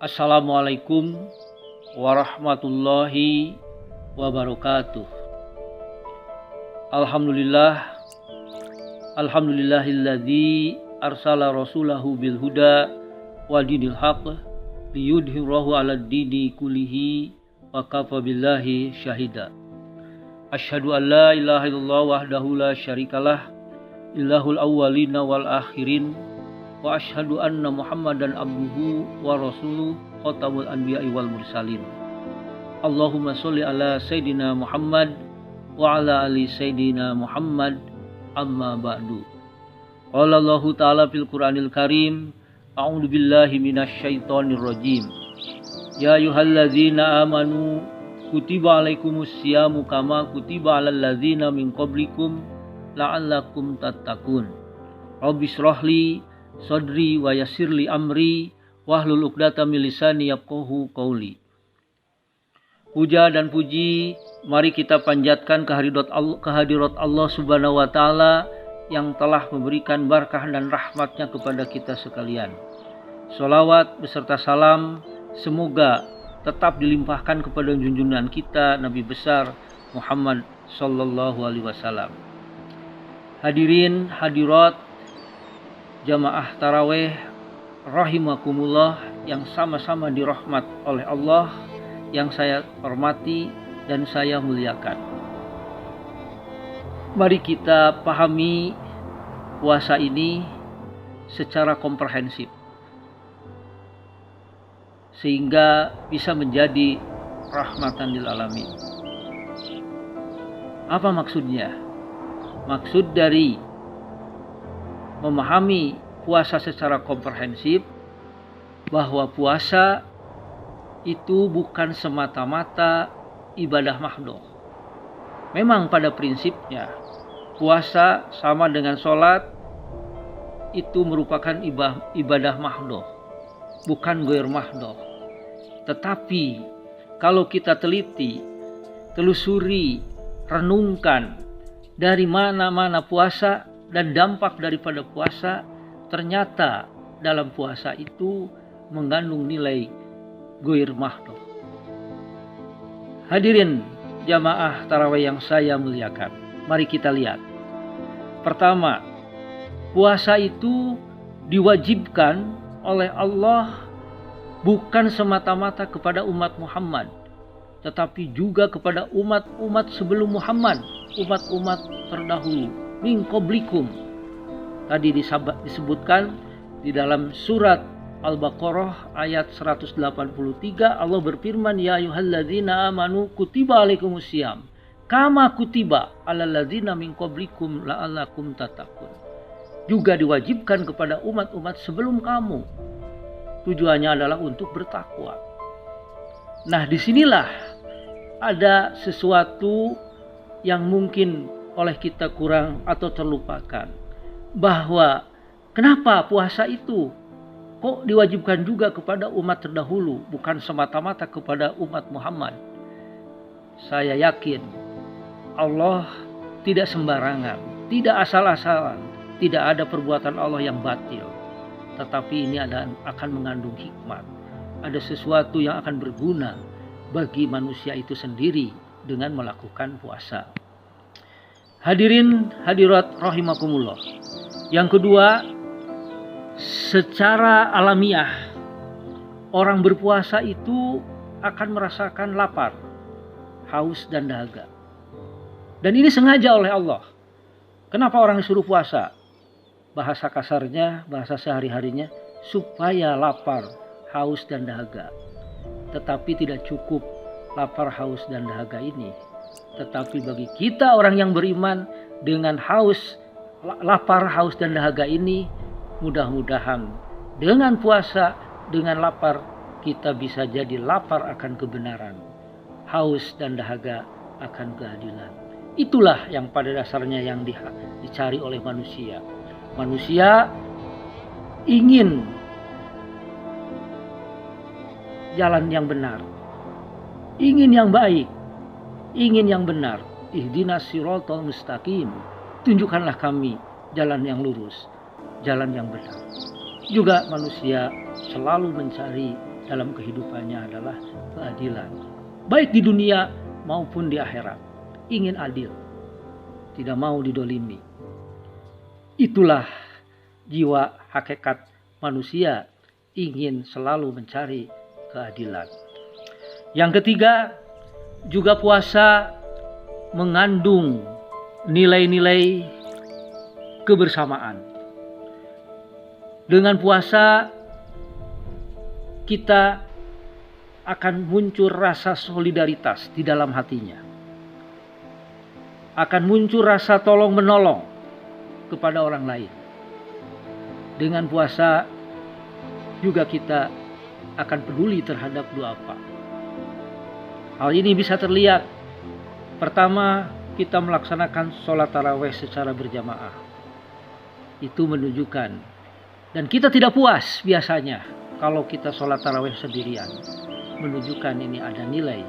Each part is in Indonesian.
Assalamualaikum warahmatullahi wabarakatuh. Alhamdulillahilladzi arsala rasulahu bil huda wa dinil haqq liyudhhirahu 'alad dini kullihi wa kafa billahi syahida. Asyhadu an la ilaha illallah wahdahu la syarikalah ilahul awwalina wal akhirin wa asyhadu anna Muhammadan abduhu wa rasuluh khatamul anbiya'i wal mursalin. Allahumma sholli ala sayidina Muhammad wa ala ali sayidina Muhammad, amma ba'du. Qala Allahu ta'ala fil Qur'anil Karim, a'udzu billahi minasy syaithanir rajim. Ya ayyuhalladzina amanu kutiba alaikumus syamu kama kutiba alal ladzina min qablikum la'allakum tattaqun. Rabbi shrahli sadri wa yassirli amri wahlul 'uqdatam min lisani yafqahu qauli. Puja dan puji mari kita panjatkan kehadirat Allah Subhanahu wa taala yang telah memberikan berkah dan rahmatnya kepada kita sekalian. Sholawat beserta salam semoga tetap dilimpahkan kepada junjungan kita Nabi besar Muhammad sallallahu alaihi wasallam. Hadirin hadirat jamaah tarawih rahimakumullah yang sama-sama dirahmat oleh Allah, yang saya hormati dan saya muliakan. Mari kita pahami puasa ini secara komprehensif sehingga bisa menjadi rahmatan lil alamin. Apa maksudnya? Maksud dari memahami puasa secara komprehensif bahwa puasa itu bukan semata-mata ibadah mahdoh. Memang pada prinsipnya puasa sama dengan sholat itu merupakan ibadah mahdoh, bukan ghair mahdoh. Tetapi kalau kita teliti, telusuri, renungkan dari mana-mana puasa dan dampak daripada puasa, ternyata dalam puasa itu mengandung nilai ghair mahdoh. Hadirin jamaah tarawih yang saya muliakan, mari kita lihat. Pertama, puasa itu diwajibkan oleh Allah bukan semata-mata kepada umat Muhammad, tetapi juga kepada umat-umat sebelum Muhammad, umat-umat terdahulu. Min qablikum. Tadi disebutkan di dalam surat Al-Baqarah ayat 183, Allah berfirman, ya ayyuhalladzina amanu kutiba alaikumusiyam kama kutiba alal ladzina min qablikum la'allakum tattaqun. Juga diwajibkan kepada umat-umat sebelum kamu. Tujuannya adalah untuk bertakwa. Nah, disinilah ada sesuatu yang mungkin oleh kita kurang atau terlupakan, bahwa kenapa puasa itu kok diwajibkan juga kepada umat terdahulu, bukan semata-mata kepada umat Muhammad. Saya yakin Allah tidak sembarangan, tidak asal-asalan, tidak ada perbuatan Allah yang batil, tetapi ini akan mengandung hikmat. Ada sesuatu yang akan berguna bagi manusia itu sendiri dengan melakukan puasa. Hadirin hadirat rahimakumullah. Yang kedua, secara alamiah orang berpuasa itu akan merasakan lapar, haus dan dahaga. Dan ini sengaja oleh Allah. Kenapa orang disuruh puasa? Bahasa kasarnya, bahasa sehari-harinya, supaya lapar, haus dan dahaga. Tetapi tidak cukup lapar, haus dan dahaga ini. Tetapi bagi kita orang yang beriman, dengan lapar, haus dan dahaga ini, mudah-mudahan dengan puasa, dengan lapar, kita bisa jadi lapar akan kebenaran, haus dan dahaga akan keadilan. Itulah yang pada dasarnya yang dicari oleh manusia. Manusia ingin jalan yang benar, ingin yang baik, ingin yang benar. Ihdinas siratal mustaqim. Tunjukkanlah kami jalan yang lurus, jalan yang benar. Juga manusia selalu mencari dalam kehidupannya adalah keadilan. Baik di dunia maupun di akhirat. Ingin adil. Tidak mau didolimi. Itulah jiwa hakikat manusia, ingin selalu mencari keadilan. Yang ketiga, juga puasa mengandung nilai-nilai kebersamaan. Dengan puasa kita akan muncul rasa solidaritas di dalam hatinya. Akan muncul rasa tolong menolong kepada orang lain. Dengan puasa juga kita akan peduli terhadap dua apa. Hal ini bisa terlihat. Pertama, kita melaksanakan sholat tarawih secara berjamaah. Itu menunjukkan. Dan kita tidak puas biasanya kalau kita sholat tarawih sendirian. Menunjukkan ini ada nilai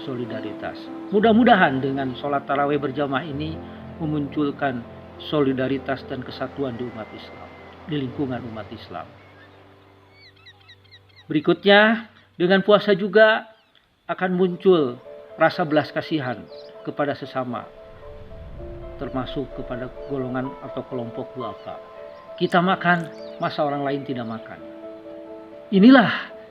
solidaritas. Mudah-mudahan dengan sholat tarawih berjamaah ini memunculkan solidaritas dan kesatuan di umat Islam, di lingkungan umat Islam. Berikutnya, dengan puasa juga akan muncul rasa belas kasihan kepada sesama, termasuk kepada golongan atau kelompok duafa. Kita makan, masa orang lain tidak makan. Inilah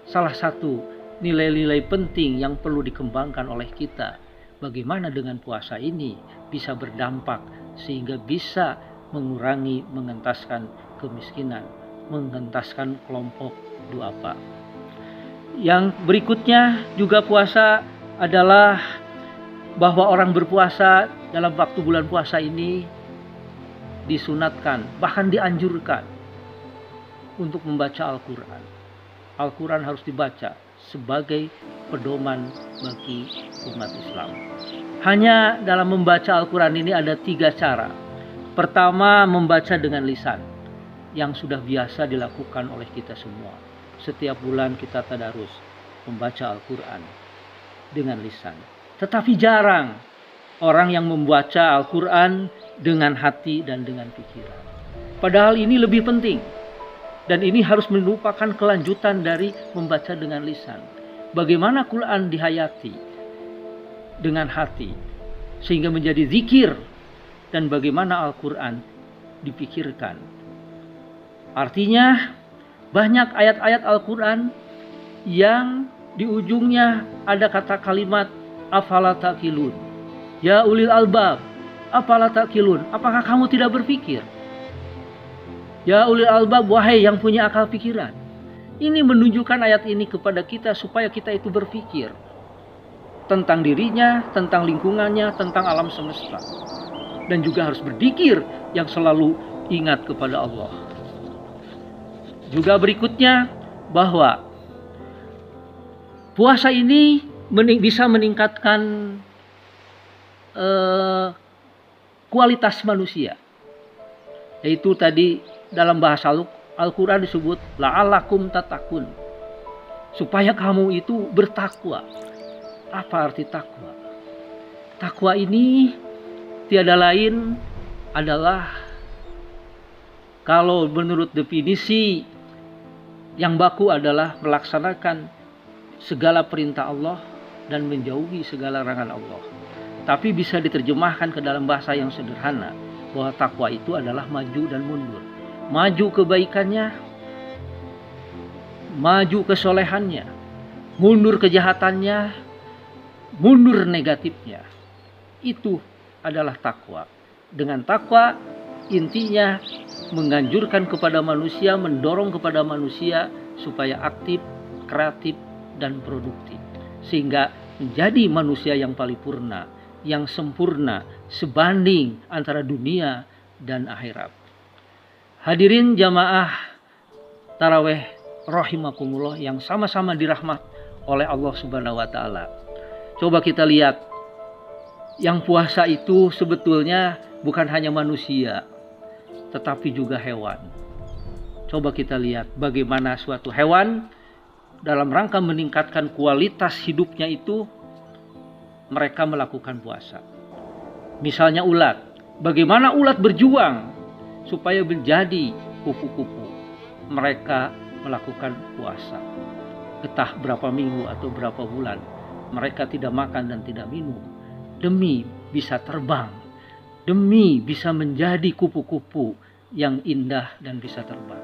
salah satu nilai-nilai penting yang perlu dikembangkan oleh kita. Bagaimana dengan puasa ini bisa berdampak sehingga bisa mengurangi, mengentaskan kemiskinan, mengentaskan kelompok duafa. Yang berikutnya juga puasa adalah bahwa orang berpuasa dalam waktu bulan puasa ini disunatkan, bahkan dianjurkan untuk membaca Al-Quran. Al-Quran harus dibaca sebagai pedoman bagi umat Islam. Hanya dalam membaca Al-Quran ini ada 3 cara. Pertama, membaca dengan lisan yang sudah biasa dilakukan oleh kita semua. Setiap bulan kita tadarus membaca Al-Quran dengan lisan. Tetapi jarang orang yang membaca Al-Quran dengan hati dan dengan pikiran. Padahal ini lebih penting. Dan ini harus merupakan kelanjutan dari membaca dengan lisan. Bagaimana Quran dihayati dengan hati sehingga menjadi zikir, dan bagaimana Al-Quran dipikirkan. Artinya banyak ayat-ayat Al-Quran yang di ujungnya ada kata kalimat afala taqilun. Ya ulil albab, afala taqilun. Apakah kamu tidak berpikir? Ya ulil albab, wahai yang punya akal pikiran. Ini menunjukkan ayat ini kepada kita supaya kita itu berpikir tentang dirinya, tentang lingkungannya, tentang alam semesta. Dan juga harus berzikir yang selalu ingat kepada Allah. Juga berikutnya bahwa puasa ini bisa meningkatkan kualitas manusia. Yaitu tadi dalam bahasa Al-Quran disebut la'allakum tatakun. Supaya kamu itu bertakwa. Apa arti takwa? Takwa ini tiada lain adalah, kalau menurut definisi yang baku adalah melaksanakan segala perintah Allah dan menjauhi segala larangan Allah. Tapi bisa diterjemahkan ke dalam bahasa yang sederhana bahwa takwa itu adalah maju dan mundur. Maju kebaikannya, maju kesolehannya, mundur kejahatannya, mundur negatifnya. Itu adalah takwa. Dengan takwa intinya menganjurkan kepada manusia, mendorong kepada manusia supaya aktif, kreatif, dan produktif. Sehingga menjadi manusia yang paripurna, yang sempurna, sebanding antara dunia dan akhirat. Hadirin jamaah tarawih rahimakumullah yang sama-sama dirahmat oleh Allah Subhanahu wa taala. Coba kita lihat, yang puasa itu sebetulnya bukan hanya manusia, tetapi juga hewan. Coba kita lihat bagaimana suatu hewan dalam rangka meningkatkan kualitas hidupnya itu mereka melakukan puasa. Misalnya ulat. Bagaimana ulat berjuang supaya menjadi kupu-kupu. Mereka melakukan puasa. entah berapa minggu atau berapa bulan, mereka tidak makan dan tidak minum demi bisa terbang, demi bisa menjadi kupu-kupu yang indah dan bisa terbang.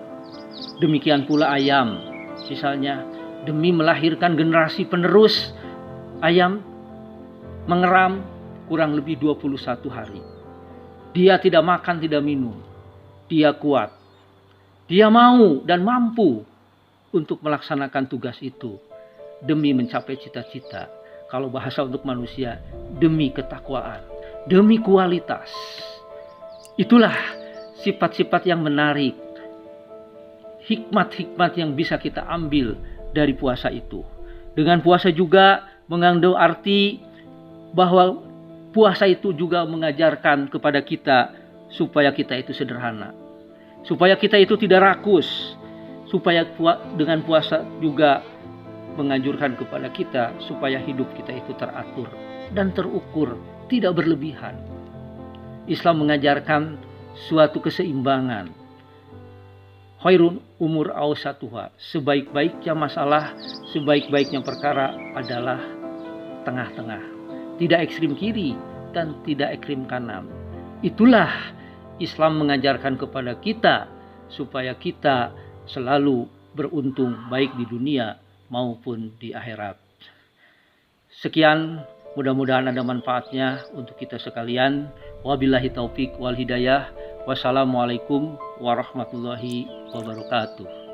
Demikian pula ayam, misalnya demi melahirkan generasi penerus, ayam mengeram kurang lebih 21 hari. Dia tidak makan, tidak minum. Dia kuat. Dia mau dan mampu untuk melaksanakan tugas itu demi mencapai cita-cita. Kalau bahasa untuk manusia, demi ketakwaan, demi kualitas. Itulah sifat-sifat yang menarik, hikmat-hikmat yang bisa kita ambil dari puasa itu. Dengan puasa juga mengandung arti bahwa puasa itu juga mengajarkan kepada kita supaya kita itu sederhana, supaya kita itu tidak rakus, supaya dengan puasa juga menganjurkan kepada kita supaya hidup kita itu teratur dan terukur, tidak berlebihan. Islam mengajarkan suatu keseimbangan. Khairun umur awsatuha, sebaik-baiknya masalah, sebaik-baiknya perkara adalah tengah-tengah, tidak ekstrim kiri dan tidak ekstrim kanan. Itulah Islam mengajarkan kepada kita supaya kita selalu beruntung baik di dunia maupun di akhirat. Sekian, mudah-mudahan ada manfaatnya untuk kita sekalian. Wabillahi taufik wal hidayah. Wassalamualaikum warahmatullahi wabarakatuh.